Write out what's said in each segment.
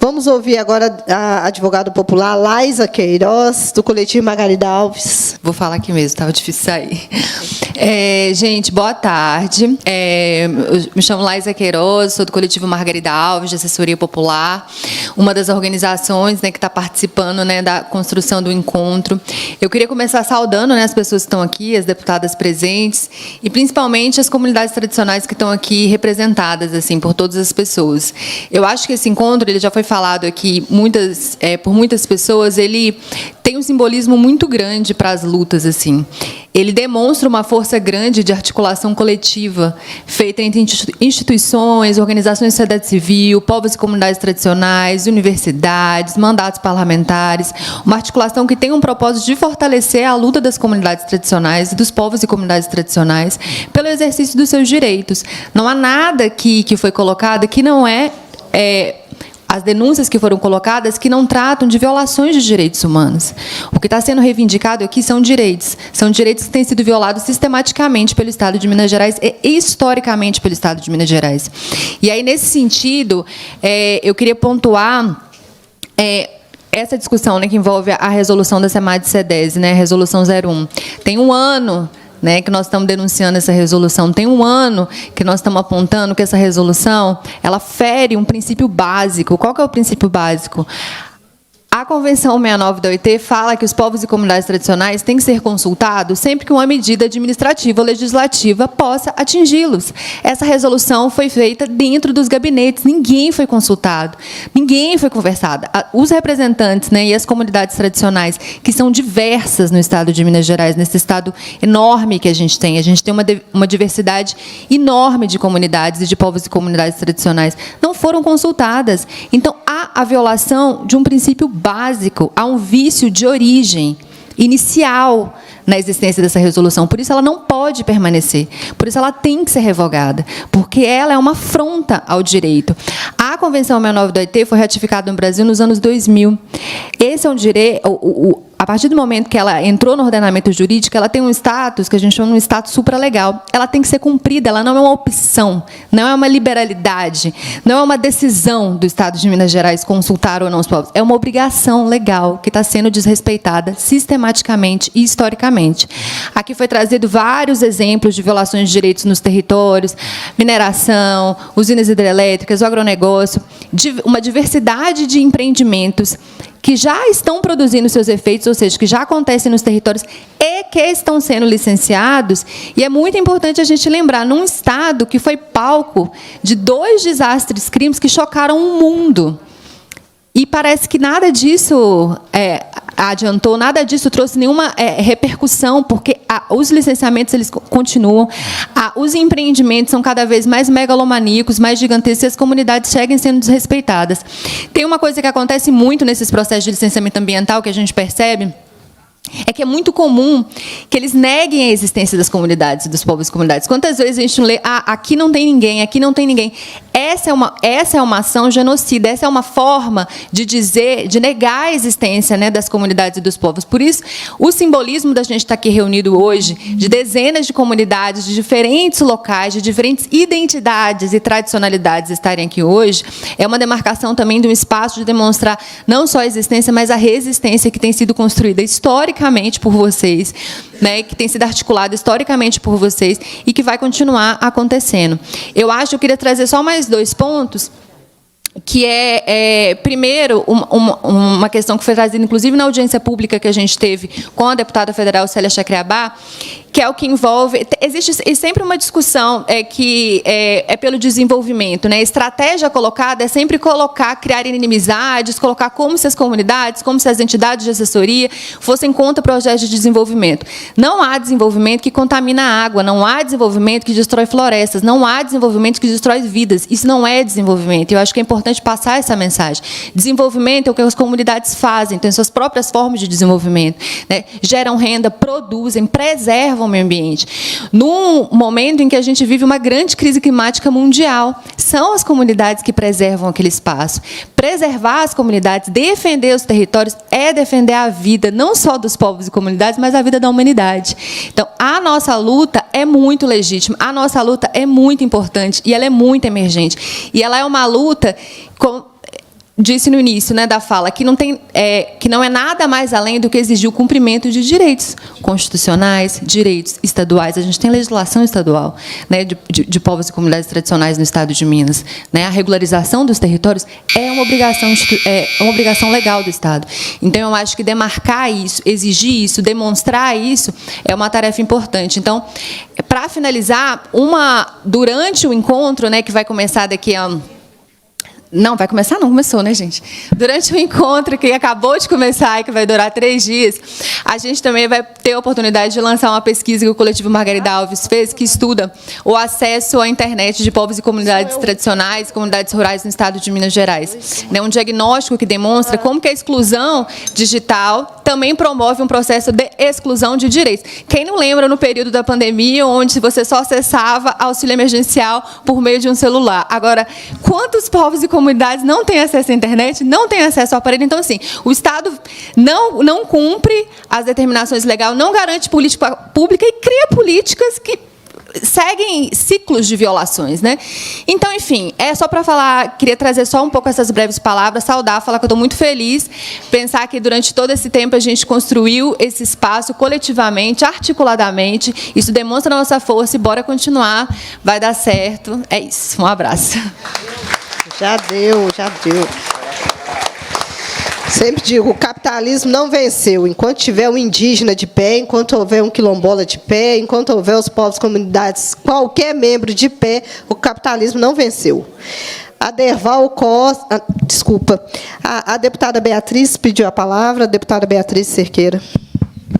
Vamos ouvir agora a advogada popular Laisa Queiroz, do coletivo Margarida Alves. Vou falar aqui mesmo, estava difícil sair. Gente, boa tarde. Eu me chamo Laisa Queiroz, sou do coletivo Margarida Alves, de assessoria popular, uma das organizações, né, que está participando, né, da construção do encontro. Eu queria começar saudando, né, as pessoas que estão aqui, as deputadas presentes, e principalmente as comunidades tradicionais que estão aqui representadas, assim, por todas as pessoas. Eu acho que esse encontro, ele já foi falado aqui por muitas pessoas, ele tem um simbolismo muito grande para as lutas, assim. Ele demonstra uma força grande de articulação coletiva, feita entre instituições, organizações de sociedade civil, povos e comunidades tradicionais, universidades, mandatos parlamentares, uma articulação que tem um propósito de fortalecer a luta das comunidades tradicionais e dos povos e comunidades tradicionais pelo exercício dos seus direitos. Não há nada que foi colocado que não as denúncias que foram colocadas que não tratam de violações de direitos humanos. O que está sendo reivindicado aqui são direitos que têm sido violados sistematicamente pelo Estado de Minas Gerais e historicamente pelo Estado de Minas Gerais. E aí, nesse sentido, eu queria pontuar essa discussão, né, que envolve a resolução da SEMAD-CEDES, né, a resolução 01. Tem um ano, né, que nós estamos denunciando essa resolução. Tem um ano que nós estamos apontando que essa resolução ela fere um princípio básico. Qual que é o princípio básico? A Convenção 69 da OIT fala que os povos e comunidades tradicionais têm que ser consultados sempre que uma medida administrativa ou legislativa possa atingi-los. Essa resolução foi feita dentro dos gabinetes, ninguém foi consultado, ninguém foi conversado. Os representantes, né, e as comunidades tradicionais, que são diversas no Estado de Minas Gerais, nesse estado enorme que a gente tem uma diversidade enorme de comunidades e de povos e comunidades tradicionais, não foram consultadas. Então, há a violação de um princípio básico, há um vício de origem inicial na existência dessa resolução. Por isso, ela não pode permanecer. Por isso, ela tem que ser revogada, porque ela é uma afronta ao direito. A Convenção 69 da OIT foi ratificada no Brasil nos anos 2000. Esse é um direito... A partir do momento que ela entrou no ordenamento jurídico, ela tem um status que a gente chama de um status supralegal. Ela tem que ser cumprida, ela não é uma opção, não é uma liberalidade, não é uma decisão do Estado de Minas Gerais consultar ou não os povos. É uma obrigação legal que está sendo desrespeitada sistematicamente e historicamente. Aqui foi trazido vários exemplos de violações de direitos nos territórios, mineração, usinas hidrelétricas, o agronegócio, uma diversidade de empreendimentos que já estão produzindo seus efeitos, ou seja, que já acontecem nos territórios e que estão sendo licenciados. E é muito importante a gente lembrar, num estado que foi palco de 2 desastres, crimes que chocaram o mundo. E parece que nada disso adiantou, nada disso trouxe nenhuma repercussão, porque os licenciamentos eles continuam, os empreendimentos são cada vez mais megalomaníacos, mais gigantescos, e as comunidades seguem sendo desrespeitadas. Tem uma coisa que acontece muito nesses processos de licenciamento ambiental, que a gente percebe, é que é muito comum que eles neguem a existência das comunidades, dos povos e comunidades. Quantas vezes a gente não lê, aqui não tem ninguém, aqui não tem ninguém. Essa é uma ação genocida, essa é uma forma de negar a existência, né, das comunidades e dos povos. Por isso, o simbolismo da gente estar aqui reunido hoje, de dezenas de comunidades, de diferentes locais, de diferentes identidades e tradicionalidades estarem aqui hoje, é uma demarcação também de um espaço de demonstrar não só a existência, mas a resistência que tem sido construída historicamente por vocês, né, que tem sido articulado historicamente por vocês e que vai continuar acontecendo. Eu queria trazer só mais 2 pontos, que primeiro, uma questão que foi trazida, inclusive, na audiência pública que a gente teve com a deputada federal Célia Chacriabá, que é o que envolve... Existe sempre uma discussão que é pelo desenvolvimento, né? A estratégia colocada é sempre criar inimizades, colocar como se as comunidades, como se as entidades de assessoria fossem contra projetos de desenvolvimento. Não há desenvolvimento que contamina a água, não há desenvolvimento que destrói florestas, não há desenvolvimento que destrói vidas. Isso não é desenvolvimento. Eu acho que é importante passar essa mensagem. Desenvolvimento é o que as comunidades fazem, têm suas próprias formas de desenvolvimento, né? Geram renda, produzem, preservam o meio ambiente. Num momento em que a gente vive uma grande crise climática mundial, são as comunidades que preservam aquele espaço. Preservar as comunidades, defender os territórios, é defender a vida, não só dos povos e comunidades, mas a vida da humanidade. Então, a nossa luta é muito legítima, a nossa luta é muito importante e ela é muito emergente. E ela é uma luta disse no início, né, da fala, que não é nada mais além do que exigir o cumprimento de direitos constitucionais, direitos estaduais. A gente tem legislação estadual, né, de povos e comunidades tradicionais no Estado de Minas, né? A regularização dos territórios é uma obrigação legal do Estado. Então, eu acho que demarcar isso, exigir isso, demonstrar isso, é uma tarefa importante. Então, para finalizar, durante o encontro, né, que vai começar daqui a... Não, vai começar? Não começou, né, gente? Durante o encontro que acabou de começar e que vai durar 3 dias, a gente também vai ter a oportunidade de lançar uma pesquisa que o Coletivo Margarida Alves fez, que estuda o acesso à internet de povos e comunidades tradicionais, comunidades rurais no estado de Minas Gerais. Um diagnóstico que demonstra como que a exclusão digital também promove um processo de exclusão de direitos. Quem não lembra no período da pandemia, onde você só acessava auxílio emergencial por meio de um celular? Agora, quantos povos e comunidades não têm acesso à internet, não têm acesso ao aparelho? Então, assim, o Estado não cumpre as determinações legais, não garante política pública e cria políticas que seguem ciclos de violações, né? Então, enfim, é só para falar, queria trazer só um pouco essas breves palavras, saudar, falar que eu estou muito feliz, pensar que durante todo esse tempo a gente construiu esse espaço coletivamente, articuladamente, isso demonstra a nossa força e bora continuar, vai dar certo. É isso, um abraço. Já deu. Sempre digo, o capitalismo não venceu. Enquanto tiver um indígena de pé, enquanto houver um quilombola de pé, enquanto houver os povos, comunidades, qualquer membro de pé, o capitalismo não venceu. A Derval Costa... Desculpa. A deputada Beatriz pediu a palavra. A deputada Beatriz Cerqueira.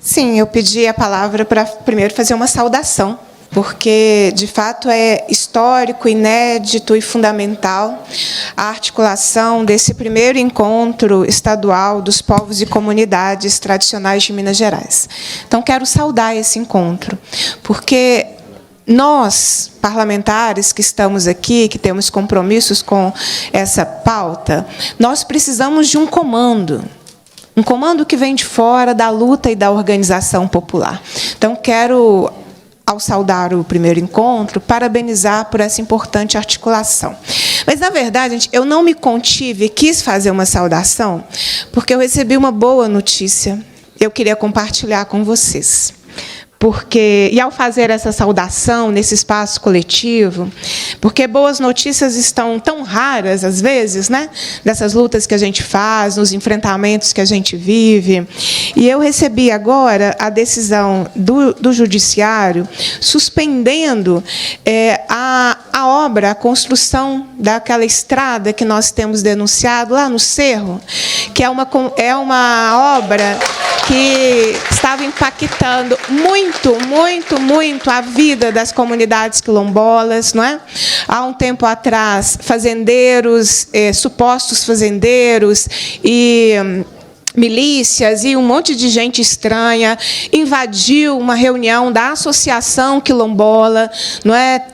Sim, eu pedi a palavra para primeiro fazer uma saudação, porque, de fato, é histórico, inédito e fundamental a articulação desse primeiro encontro estadual dos povos e comunidades tradicionais de Minas Gerais. Então, quero saudar esse encontro, porque nós, parlamentares que estamos aqui, que temos compromissos com essa pauta, nós precisamos de um comando que vem de fora da luta e da organização popular. Então, quero, ao saudar o primeiro encontro, parabenizar por essa importante articulação. Mas, na verdade, gente, eu não me contive e quis fazer uma saudação, porque eu recebi uma boa notícia. Eu queria compartilhar com vocês. E, ao fazer essa saudação nesse espaço coletivo, porque boas notícias estão tão raras, às vezes, né? Dessas lutas que a gente faz, nos enfrentamentos que a gente vive. E eu recebi agora a decisão do Judiciário suspendendo a obra, a construção daquela estrada que nós temos denunciado lá no Cerro, que é uma obra que estava impactando muito a vida das comunidades quilombolas, não é? Há um tempo atrás, fazendeiros, supostos fazendeiros e milícias e um monte de gente estranha invadiu uma reunião da Associação Quilombola, não é?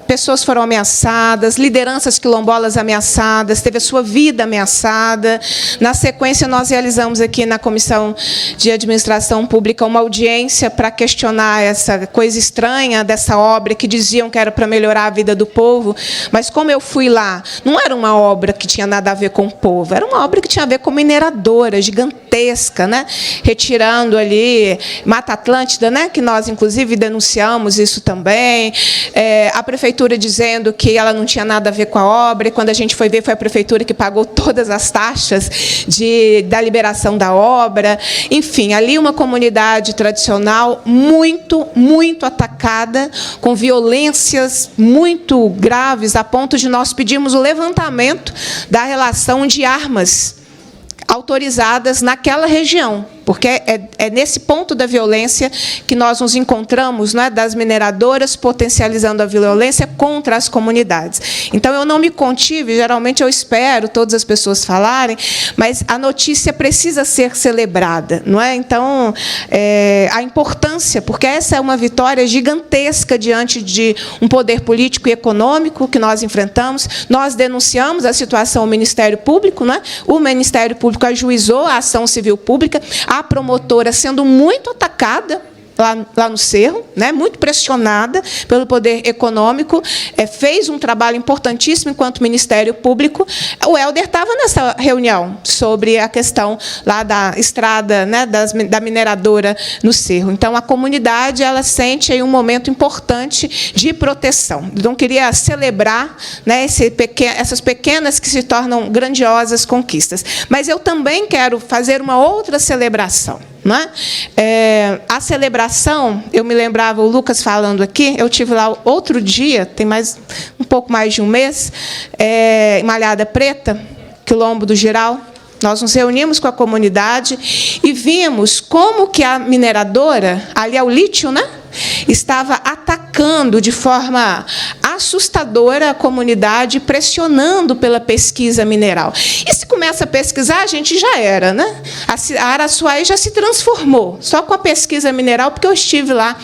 Pessoas foram ameaçadas, lideranças quilombolas ameaçadas, teve a sua vida ameaçada. Na sequência, nós realizamos aqui na Comissão de Administração Pública uma audiência para questionar essa coisa estranha dessa obra que diziam que era para melhorar a vida do povo, mas como eu fui lá, não era uma obra que tinha nada a ver com o povo, era uma obra que tinha a ver com mineradora gigantesca, né? Retirando ali Mata Atlântida, né? Que nós, inclusive, denunciamos isso também. A prefeitura dizendo que ela não tinha nada a ver com a obra, e quando a gente foi ver, foi a prefeitura que pagou todas as taxas da liberação da obra. Enfim, ali uma comunidade tradicional muito atacada, com violências muito graves, a ponto de nós pedirmos o levantamento da relação de armas autorizadas naquela região, porque é nesse ponto da violência que nós nos encontramos, né, das mineradoras potencializando a violência contra as comunidades. Então, eu não me contive, geralmente eu espero todas as pessoas falarem, mas a notícia precisa ser celebrada, não é? Então, a importância, porque essa é uma vitória gigantesca diante de um poder político e econômico que nós enfrentamos. Nós denunciamos a situação ao Ministério Público, né? O Ministério Público ajuizou a ação civil pública, a promotora sendo muito atacada, lá no Cerro, né, muito pressionada pelo poder econômico, fez um trabalho importantíssimo enquanto Ministério Público. O Helder estava nessa reunião sobre a questão lá da estrada, né, da mineradora no Cerro. Então, a comunidade ela sente aí um momento importante de proteção. Então, queria celebrar, né, essas pequenas que se tornam grandiosas conquistas. Mas eu também quero fazer uma outra celebração. Não é? A celebração, eu me lembrava, o Lucas falando aqui, eu tive lá outro dia, tem um pouco mais de um mês, em Malhada Preta, Quilombo do Giral. Nós nos reunimos com a comunidade e vimos como que a mineradora, ali é o lítio, né, estava atacando de forma assustadora a comunidade, pressionando pela pesquisa mineral. E se começa a pesquisar, a gente já era, né? A Araçuaí já se transformou, só com a pesquisa mineral, porque eu estive lá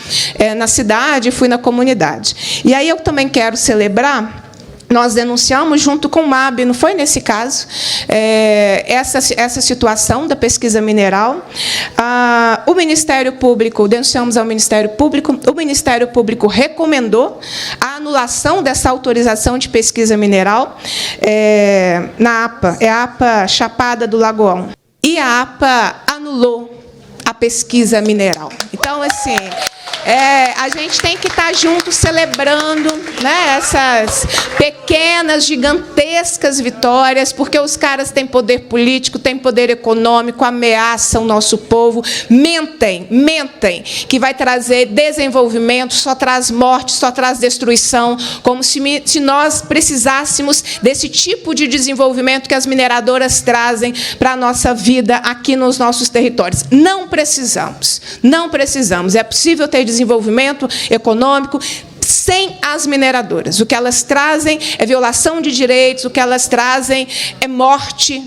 na cidade, fui na comunidade. E aí eu também quero celebrar. Nós denunciamos junto com o MAB, não foi nesse caso, essa situação da pesquisa mineral. O Ministério Público, denunciamos ao Ministério Público, o Ministério Público recomendou a anulação dessa autorização de pesquisa mineral na APA, a APA Chapada do Lagoão. E a APA anulou a pesquisa mineral. Então, assim... a gente tem que estar junto celebrando, né, essas pequenas, gigantescas vitórias, porque os caras têm poder político, têm poder econômico, ameaçam o nosso povo, mentem, que vai trazer desenvolvimento, só traz morte, só traz destruição, como se nós precisássemos desse tipo de desenvolvimento que as mineradoras trazem para a nossa vida aqui nos nossos territórios. Não precisamos. É possível ter desenvolvimento econômico sem as mineradoras. O que elas trazem é violação de direitos, o que elas trazem é morte,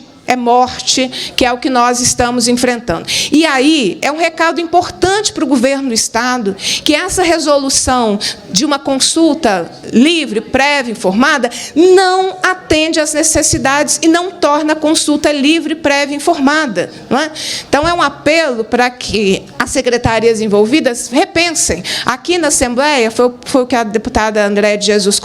que é o que nós estamos enfrentando. E aí, é um recado importante para o governo do Estado, que essa resolução de uma consulta livre, prévia, informada, não atende às necessidades e não torna a consulta livre, prévia, informada. Não é? Então, é um apelo para que as secretarias envolvidas repensem. Aqui na Assembleia, foi o que a deputada Andréia de Jesus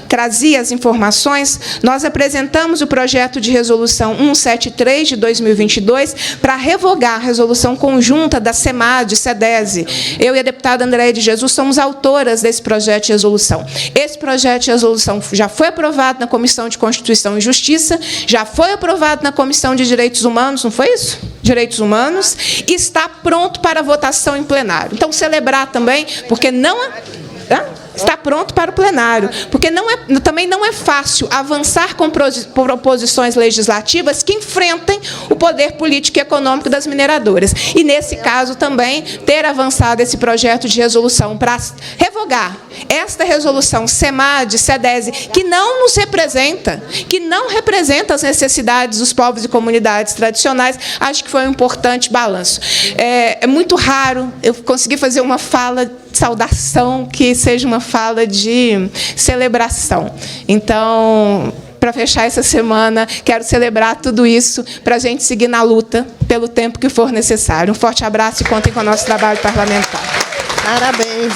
trazia as informações, nós apresentamos o projeto de resolução 173 de 2022 para revogar a resolução conjunta da SEMAD, SEDESE. Eu e a deputada Andréia de Jesus somos autoras desse projeto de resolução. Esse projeto de resolução já foi aprovado na Comissão de Constituição e Justiça, já foi aprovado na Comissão de Direitos Humanos, não foi isso? Direitos Humanos, e está pronto para votação em plenário. Então, celebrar também, porque não está pronto para o plenário, porque também não é fácil avançar com proposições legislativas que enfrentem o poder político e econômico das mineradoras. E, nesse caso, também ter avançado esse projeto de resolução para revogar esta resolução SEMAD, SEDESE, que não nos representa, que não representa as necessidades dos povos e comunidades tradicionais, acho que foi um importante balanço. É muito raro eu conseguir fazer uma fala de saudação que seja uma fala de celebração. Então, para fechar essa semana, quero celebrar tudo isso para a gente seguir na luta pelo tempo que for necessário. Um forte abraço e contem com o nosso trabalho parlamentar. Parabéns.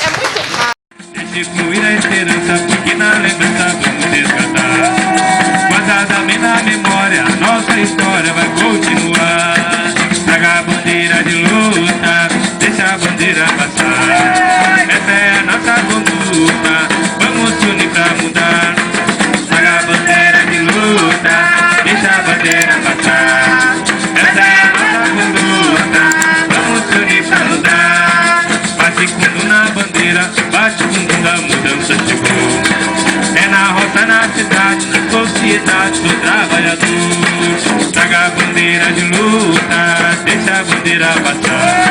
É muito raro. Deixe fluir a esperança, porque na lembrança vamos resgatar. Guardada bem na memória, nossa história vai continuar. Traga a bandeira de luta, deixa a bandeira passar. Essa é a nossa conduta, vamos se unir pra mudar. Traga a bandeira de luta, deixa a bandeira passar. Essa é a nossa conduta, vamos se unir pra mudar. Bate fundo na bandeira, bate fundo da mudança chegou. É na roça, na cidade, na sociedade do trabalhador. Traga a bandeira de luta, deixa a bandeira passar.